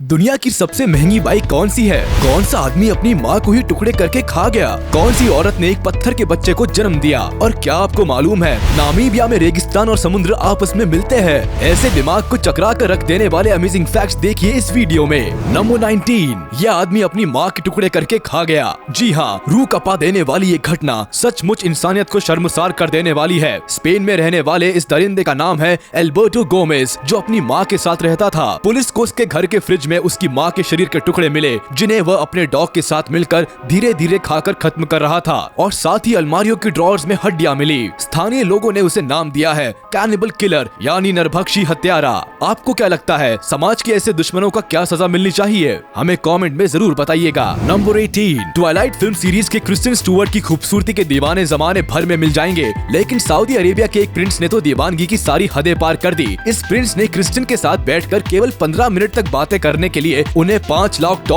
दुनिया की सबसे महंगी बाइक कौन सी है? कौन सा आदमी अपनी माँ को ही टुकड़े करके खा गया? कौन सी औरत ने एक पत्थर के बच्चे को जन्म दिया? और क्या आपको मालूम है नामीबिया में रेगिस्तान और समुद्र आपस में मिलते हैं? ऐसे दिमाग को चकरा कर रख देने वाले अमेजिंग फैक्ट्स देखिए इस वीडियो में। नंबर 19, यह आदमी अपनी माँ के टुकड़े करके खा गया। जी हाँ, रूह कपा देने वाली ये घटना सचमुच इंसानियत को शर्मसार कर देने वाली है। स्पेन में रहने वाले इस दरिंदे का नाम है एल्बर्टो गोमेज, जो अपनी माँ के साथ रहता था। पुलिस को उसके घर के फ्रिज में उसकी माँ के शरीर के टुकड़े मिले, जिन्हें वह अपने डॉग के साथ मिलकर धीरे धीरे खाकर खत्म कर रहा था। और साथ ही अलमारियों की ड्रॉर्स में हड्डियां मिली। स्थानीय लोगों ने उसे नाम दिया है कैनिबल किलर, यानी नरभक्षी हत्यारा। आपको क्या लगता है समाज के ऐसे दुश्मनों का क्या सजा मिलनी चाहिए? हमें कमेंट में जरूर बताइएगा। नंबर 18, ट्वाइलाइट फिल्म सीरीज के क्रिस्टियन स्टुअर्ट की खूबसूरती के दीवाने जमाने भर में मिल जाएंगे, लेकिन सऊदी अरेबिया के एक प्रिंस ने तो दीवानगी की सारी हदें पार कर दी। इस प्रिंस ने क्रिस्टियन के साथ बैठकर केवल 15 मिनट तक बातें करने के लिए उन्हें $5 लाख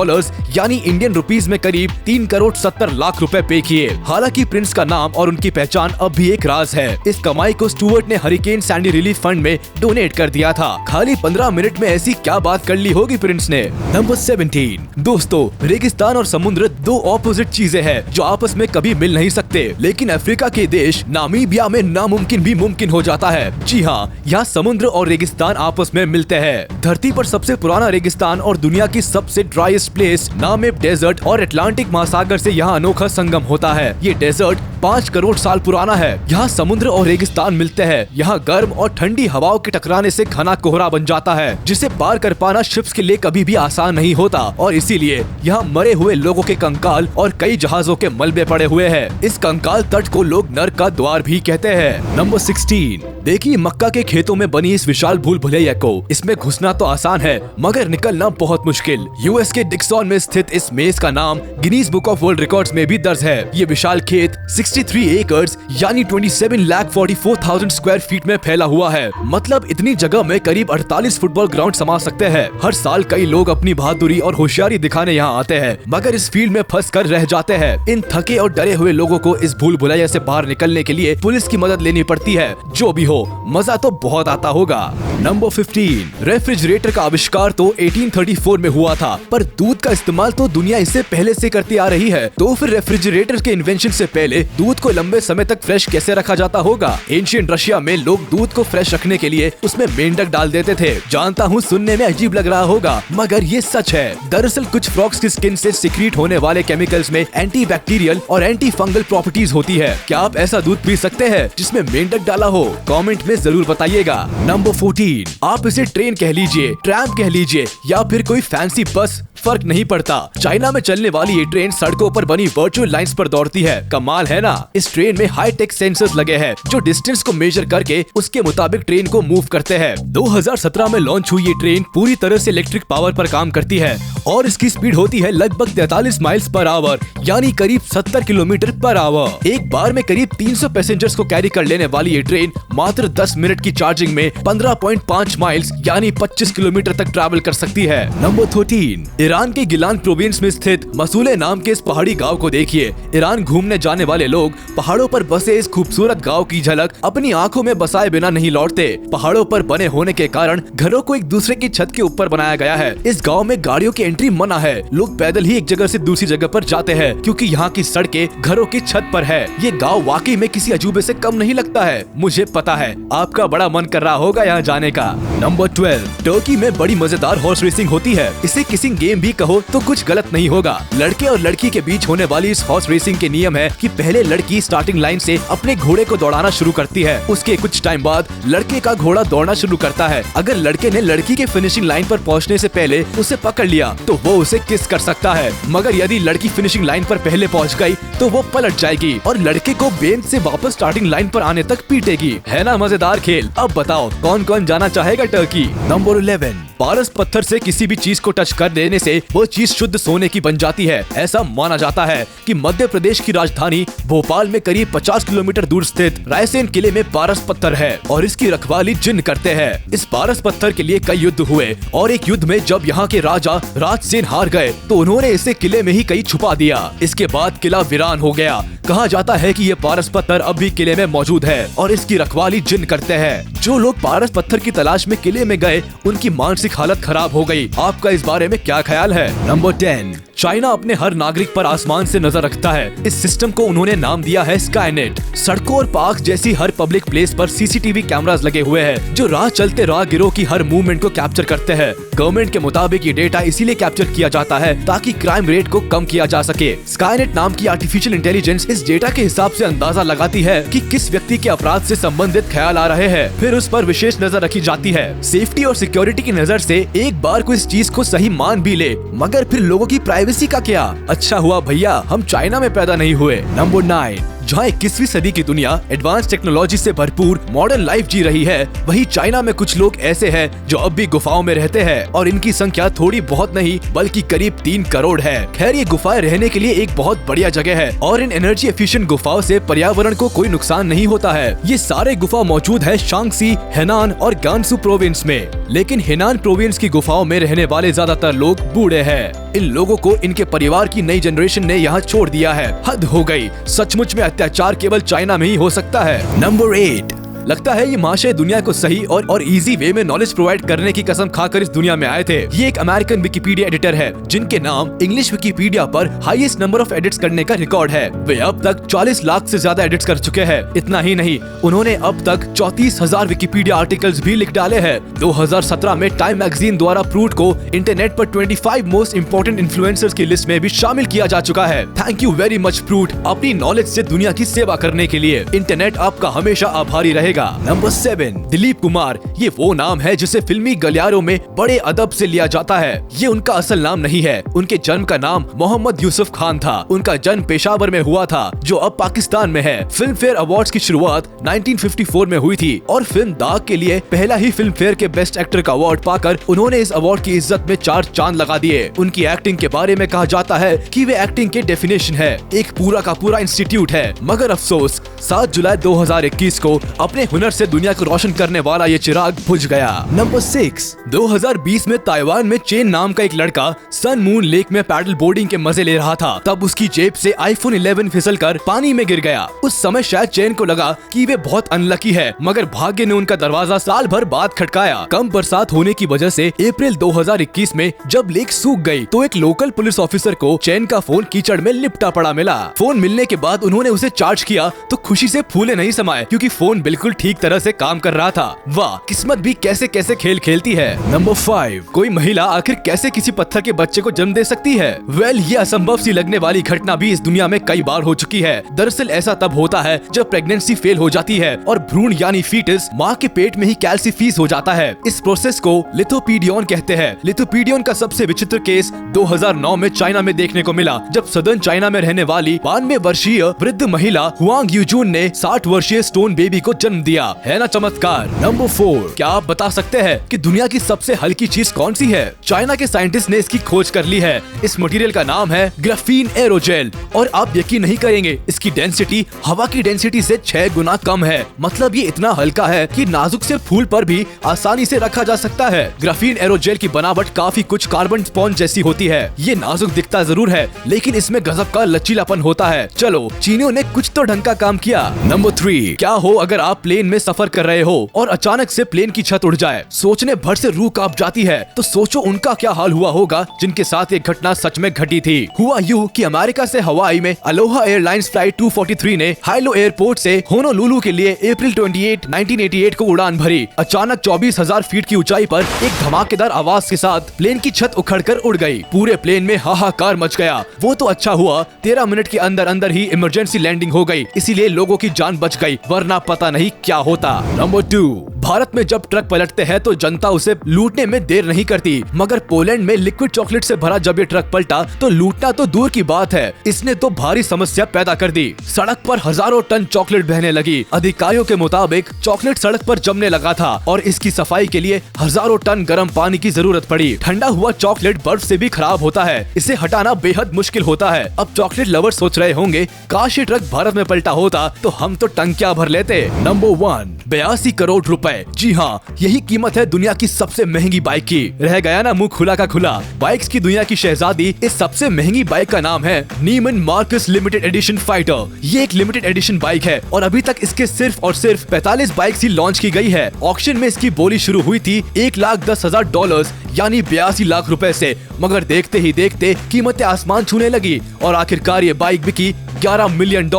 यानी इंडियन रुपीस में करीब 3 करोड़ 70 लाख रुपए पे किए। हालांकि प्रिंस का नाम और उनकी पहचान अब भी एक राज है। इस कमाई को स्टुअर्ट ने हरिकेन सैंडी रिलीफ फंड में डोनेट कर दिया था। खाली 15 मिनट में ऐसी क्या बात कर ली होगी प्रिंस ने। नंबर 17, दोस्तों, रेगिस्तान और समुद्र दो ऑपोजिट चीजें हैं जो आपस में कभी मिल नहीं सकते, लेकिन अफ्रीका के देश नामीबिया में नामुमकिन भी मुमकिन हो जाता है। जी हाँ, यहाँ समुद्र और रेगिस्तान आपस में मिलते हैं। धरती पर सबसे पुराना रेगिस्तान और दुनिया की सबसे ड्राइएस्ट प्लेस नामेब डेजर्ट और अटलांटिक महासागर से यहाँ अनोखा संगम होता है। ये डेजर्ट 5 करोड़ साल पुराना है। यहाँ समुद्र और रेगिस्तान मिलते हैं। यहाँ गर्म और ठंडी हवाओं के टकराने से घना कोहरा बन जाता है, जिसे पार कर पाना शिप्स के लिए कभी भी आसान नहीं होता। और इसीलिए यहाँ मरे हुए लोगों के कंकाल और कई जहाजों के मलबे पड़े हुए हैं। इस कंकाल तट को लोग नर्क का द्वार भी कहते हैं। नंबर 16, देखिए मक्का के खेतों में बनी इस विशाल भूल भुलैया को। इसमें घुसना तो आसान है मगर निकलना बहुत मुश्किल। यूएस के डिक्सन में स्थित इस मेज का नाम Guinness book of world records में भी दर्ज है। ये विशाल खेत 63 एकर्स यानी 27,44,000 स्क्वायर फीट में फैला हुआ है। मतलब इतनी जगह में करीब 48 फुटबॉल ग्राउंड समा सकते हैं। हर साल कई लोग अपनी बहादुरी और होशियारी दिखाने यहाँ आते हैं, मगर इस फील्ड में फंस कर रह जाते हैं। इन थके और डरे हुए लोगों को इस भूल भुलैया से बाहर निकलने के लिए पुलिस की मदद लेनी पड़ती है। जो भी हो, मजा तो बहुत आता होगा। नंबर 15, रेफ्रिजरेटर का आविष्कार तो 1834 में हुआ था, पर दूध का इस्तेमाल तो दुनिया इससे पहले से करती आ रही है। तो फिर रेफ्रिजरेटर के इन्वेंशन से पहले दूध को लंबे समय तक फ्रेश कैसे रखा जाता होगा? एंशिएंट रशिया में लोग दूध को फ्रेश रखने के लिए उसमें मेंढक डाल देते थे। जानता हूँ सुनने में अजीब लग रहा होगा, मगर ये सच है। दरअसल कुछ फ्रॉग्स की स्किन से सिक्रीट होने वाले केमिकल्स में एंटी बैक्टीरियल और एंटी फंगल प्रॉपर्टीज होती है। क्या आप ऐसा दूध पी सकते हैं जिसमें मेंढक डाला हो? कमेंट में जरूर बताइएगा। नंबर 14, आप इसे ट्रेन कह लीजिए, ट्रैम कह लीजिए या फिर कोई फैंसी बस, फर्क नहीं पड़ता। चाइना में चलने वाली ये ट्रेन सड़कों पर बनी वर्चुअल लाइंस पर दौड़ती है। कमाल है ना? इस ट्रेन में हाई टेक सेंसर्स लगे हैं जो डिस्टेंस को मेजर करके उसके मुताबिक ट्रेन को मूव करते हैं। 2017 में लॉन्च हुई ये ट्रेन पूरी तरह से इलेक्ट्रिक पावर पर काम करती है और इसकी स्पीड होती है लगभग 43 माइल्स पर आवर यानी करीब 70 किलोमीटर पर आवर। एक बार में करीब 300 पैसेंजर्स को कैरी कर लेने वाली ये ट्रेन मात्र 10 मिनट की चार्जिंग में 15.5 माइल्स यानी 25 किलोमीटर तक ट्रैवल कर सकती है। नंबर 13, ईरान के गिलान प्रोविंस में स्थित मसूले नाम के इस पहाड़ी गांव को देखिए। ईरान घूमने जाने वाले लोग पहाड़ों पर बसे इस खूबसूरत गांव की झलक अपनी आंखों में बसाए बिना नहीं लौटते। पहाड़ों पर बने होने के कारण घरों को एक दूसरे की छत के ऊपर बनाया गया है। इस गांव में गाड़ियों की एंट्री मना है। लोग पैदल ही एक जगह से दूसरी जगह पर जाते हैं क्योंकि यहाँ की सड़कें घरों की छत पर है। ये गाँव वाकई में किसी अजूबे से कम नहीं लगता है। मुझे पता है आपका बड़ा मन कर रहा होगा यहाँ जाने का। नंबर 12, टर्की में बड़ी मजेदार हॉर्स रेसिंग होती है। इसे किसिंग गेम भी कहो तो कुछ गलत नहीं होगा। लड़के और लड़की के बीच होने वाली इस हॉर्स रेसिंग के नियम है कि पहले लड़की स्टार्टिंग लाइन से अपने घोड़े को दौड़ाना शुरू करती है। उसके कुछ टाइम बाद लड़के का घोड़ा दौड़ना शुरू करता है। अगर लड़के ने लड़की के फिनिशिंग लाइन पर पहुंचने से पहले उसे पकड़ लिया तो वो उसे किस कर सकता है, मगर यदि लड़की फिनिशिंग लाइन पर पहले पहुंच गई तो वो पलट जाएगी और लड़के को बेंच से वापस स्टार्टिंग लाइन पर आने तक पीटेगी। है ना मजेदार खेल? अब बताओ कौन कौन जाना चाहेगा टर्की? नंबर 11, पारस पत्थर से किसी भी चीज को टच कर देने से वो चीज शुद्ध सोने की बन जाती है। ऐसा माना जाता है कि मध्य प्रदेश की राजधानी भोपाल में करीब 50 किलोमीटर दूर स्थित रायसेन किले में पारस पत्थर है और इसकी रखवाली जिन्न करते हैं। इस पारस पत्थर के लिए कई युद्ध हुए और एक युद्ध में जब यहाँ के राजा राजसेन हार गए तो उन्होंने इसे किले में ही कहीं छुपा दिया। इसके बाद किला वीरान हो गया। कहा जाता है कि ये पारस पत्थर अब भी किले में मौजूद है और इसकी रखवाली जिन करते हैं। जो लोग पारस पत्थर की तलाश में किले में गए उनकी मानसिक हालत खराब हो गई। आपका इस बारे में क्या ख्याल है? नंबर 10, चाइना अपने हर नागरिक पर आसमान से नजर रखता है। इस सिस्टम को उन्होंने नाम दिया है स्काईनेट। सड़कों और पार्क जैसी हर पब्लिक प्लेस पर सीसीटीवी कैमरास लगे हुए हैं जो राह चलते राहगीरों की हर मूवमेंट को कैप्चर करते हैं। गवर्नमेंट के मुताबिक ये डेटा इसीलिए कैप्चर किया जाता है ताकि क्राइम रेट को कम किया जा सके। स्काईनेट नाम की आर्टिफिशियल इंटेलिजेंस इस डेटा के हिसाब से अंदाजा लगाती है कि किस व्यक्ति के अपराध से संबंधित ख्याल आ रहे हैं, फिर उस पर विशेष नजर रखी जाती है। सेफ्टी और सिक्योरिटी की नजर से एक बार को इस चीज को सही मान भी ले, मगर फिर लोगों की प्राइवेसी का क्या? अच्छा हुआ भैया हम चाइना में पैदा नहीं हुए। नंबर 9, जहाँ 21वीं सदी की दुनिया एडवांस टेक्नोलॉजी से भरपूर मॉडर्न लाइफ जी रही है, वहीं चाइना में कुछ लोग ऐसे हैं जो अब भी गुफाओं में रहते हैं और इनकी संख्या थोड़ी बहुत नहीं बल्कि करीब 3 करोड़ है। खैर ये गुफाएं रहने के लिए एक बहुत बढ़िया जगह है और इन एनर्जी एफिशिएंट गुफाओं से पर्यावरण को कोई नुकसान नहीं होता है। ये सारे गुफा मौजूद है शांगसी, हेनान और गांसू प्रोविंस में, लेकिन हेनान प्रोविंस की गुफाओं में रहने वाले ज्यादातर लोग बूढ़े हैं। इन लोगों को इनके परिवार की नई जनरेशन ने यहाँ छोड़ दिया है। हद हो गई, सचमुच में अत्याचार केवल चाइना में ही हो सकता है। नंबर 8, लगता है ये महाशय दुनिया को सही और इजी वे में नॉलेज प्रोवाइड करने की कसम खाकर इस दुनिया में आए थे। ये एक अमेरिकन विकिपीडिया एडिटर है जिनके नाम इंग्लिश विकिपीडिया पर हाईएस्ट नंबर ऑफ एडिट्स करने का रिकॉर्ड है। वे अब तक 40 लाख से ज्यादा एडिट्स कर चुके हैं। इतना ही नहीं, उन्होंने अब तक 34,000 विकिपीडिया आर्टिकल्स भी लिख डाले हैं। 2017 में टाइम मैगजीन द्वारा प्रूट को इंटरनेट पर 25 मोस्ट इम्पोर्टेंट इन्फ्लुएंसर्स की लिस्ट में भी शामिल किया जा चुका है। Thank you very much Pruitt, अपनी नॉलेज से दुनिया की सेवा करने के लिए। इंटरनेट आपका हमेशा आभारी रहेगा। नंबर 7, दिलीप कुमार। ये वो नाम है जिसे फिल्मी गलियारों में बड़े अदब से लिया जाता है। ये उनका असल नाम नहीं है। उनके जन्म का नाम मोहम्मद यूसुफ खान था। उनका जन्म पेशावर में हुआ था जो अब पाकिस्तान में है। फिल्म फेयर अवार्ड्स की शुरुआत 1954 में हुई थी और फिल्म दाग के लिए पहला ही फिल्म फेयर के बेस्ट एक्टर का अवार्ड पाकर उन्होंने इस अवार्ड की इज्जत में 4 चांद लगा दिए। उनकी एक्टिंग के बारे में कहा जाता है कि वे एक्टिंग के डेफिनेशन है, एक पूरा का पूरा इंस्टीट्यूट है। मगर अफसोस 7 जुलाई 2021 को अपने हुनर से दुनिया को रोशन करने वाला ये चिराग बुझ गया। नंबर 6, 2020 में ताइवान में चेन नाम का एक लड़का सन मून लेक में पैडल बोर्डिंग के मजे ले रहा था। तब उसकी जेब से आईफोन 11 फिसलकर पानी में गिर गया। उस समय शायद चेन को लगा कि वे बहुत अनलकी है, मगर भाग्य ने उनका दरवाजा साल भर बाद खटकाया। कम बरसात होने की वजह से अप्रैल 2021 में जब लेक सूख गई तो एक लोकल पुलिस ऑफिसर को चेन का फोन कीचड़ में लिपटा पड़ा मिला। फोन मिलने के बाद उन्होंने उसे चार्ज किया तो खुशी से फूले नहीं समाये क्योंकि फोन बिल्कुल ठीक तरह से काम कर रहा था। वाह, किस्मत भी कैसे कैसे खेल खेलती है। नंबर 5, कोई महिला आखिर कैसे किसी पत्थर के बच्चे को जन्म दे सकती है? वेल, ये असंभव सी लगने वाली घटना भी इस दुनिया में कई बार हो चुकी है। दरअसल ऐसा तब होता है जब प्रेगनेंसी फेल हो जाती है और भ्रूण यानी फीटस माँ के पेट में ही कैल्सीफीज हो जाता है। इस प्रोसेस को लिथोपीडियन कहते हैं। लिथोपीडियन का सबसे विचित्र केस 2009 में चाइना में देखने को मिला जब सदर्न चाइना में रहने वाली 92 वर्षीय वृद्ध महिला हुआंग यूजून ने 60 वर्षीय स्टोन बेबी को जन्म दिया। है ना चमत्कार। नंबर 4, क्या आप बता सकते हैं कि दुनिया की सबसे हल्की चीज कौन सी है? चाइना के साइंटिस्ट ने इसकी खोज कर ली है। इस मटेरियल का नाम है ग्राफीन एरोजेल और आप यकीन नहीं करेंगे इसकी डेंसिटी हवा की डेंसिटी से 6 गुना कम है। मतलब ये इतना हल्का है कि नाजुक से फूल पर भी आसानी से रखा जा सकता है। ग्राफीन एरोजेल की बनावट काफी कुछ कार्बन स्पॉन्ज जैसी होती है। ये नाजुक दिखता जरूर है लेकिन इसमें गजब का लचीलापन होता है। चलो, चीनियों ने कुछ तो ढंग का काम किया। नंबर 3, क्या हो अगर आप प्लेन में सफर कर रहे हो और अचानक से प्लेन की छत उड़ जाए, सोचने भर से रूह कांप जाती है। तो सोचो उनका क्या हाल हुआ होगा जिनके साथ ये घटना सच में घटी थी। हुआ यूं कि अमेरिका से हवाई में अलोहा एयरलाइंस फ्लाइट 243 ने हाइलो एयरपोर्ट से होनोलुलु के लिए अप्रैल 28, 1988 को उड़ान भरी। अचानक 24,000 फीट की ऊंचाई पर एक धमाकेदार आवाज के साथ प्लेन की छत उखड़कर उड़ गई। पूरे प्लेन में हाहाकार मच गया। वो तो अच्छा हुआ 13 मिनट के अंदर अंदर ही इमरजेंसी लैंडिंग हो गई, इसीलिए लोगों की जान बच गई, वरना पता नहीं क्या होता। नंबर 2, भारत में जब ट्रक पलटते हैं तो जनता उसे लूटने में देर नहीं करती, मगर पोलैंड में लिक्विड चॉकलेट से भरा जब ये ट्रक पलटा तो लूटना तो दूर की बात है, इसने तो भारी समस्या पैदा कर दी। सड़क पर हजारों टन चॉकलेट बहने लगी। अधिकारियों के मुताबिक चॉकलेट सड़क पर जमने लगा था और इसकी सफाई के लिए हजारों टन गर्म पानी की जरूरत पड़ी। ठंडा हुआ चॉकलेट बर्फ से भी खराब होता है, इसे हटाना बेहद मुश्किल होता है। अब चॉकलेट लवर सोच रहे होंगे काश ये ट्रक भारत में पलटा होता तो हम तो टंकियां भर लेते। नंबर 1, 82 करोड़ रुपए। रुपए। जी हाँ, यही कीमत है दुनिया की सबसे महंगी बाइक की। रह गया ना मुंह खुला का खुला। बाइक्स की दुनिया की शहजादी इस सबसे महंगी बाइक का नाम है नीमन मार्कस लिमिटेड एडिशन फाइटर। ये एक लिमिटेड एडिशन बाइक है और अभी तक इसके सिर्फ और सिर्फ 45 बाइक्स ही लॉन्च की गई है। ऑक्शन में इसकी बोली शुरू हुई थी $1,10,000 यानी 82 लाख रुपए से, मगर देखते ही देखते कीमतें आसमान छूने लगी और आखिरकार ये बाइक बिकी $11 मिलियन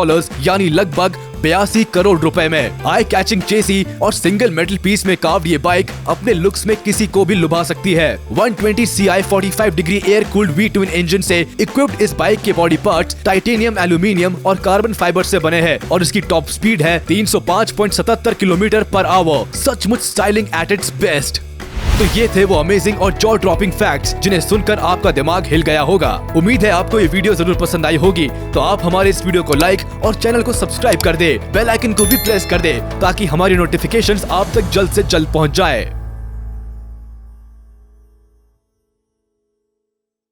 यानी लगभग 82 करोड़ रुपए में। आई कैचिंग चेसी और सिंगल मेटल पीस में कार्व्ड ये बाइक अपने लुक्स में किसी को भी लुभा सकती है। 120 CI 45 degree air cooled V twin engine से इक्विप्ड इस बाइक के बॉडी पार्ट्स टाइटेनियम, एल्यूमिनियम और कार्बन फाइबर से बने हैं और इसकी टॉप स्पीड है 305.77 किलोमीटर पर आवर। सचमुच स्टाइलिंग एट इट्स बेस्ट। तो ये थे वो अमेजिंग और जॉ ड्रॉपिंग फैक्ट्स जिन्हें सुनकर आपका दिमाग हिल गया होगा। उम्मीद है आपको ये वीडियो जरूर पसंद आई होगी। तो आप हमारे इस वीडियो को लाइक और चैनल को सब्सक्राइब कर दे, बेल आइकन को भी प्रेस कर दे ताकि हमारी नोटिफिकेशंस आप तक जल्द से जल्द पहुंच जाए।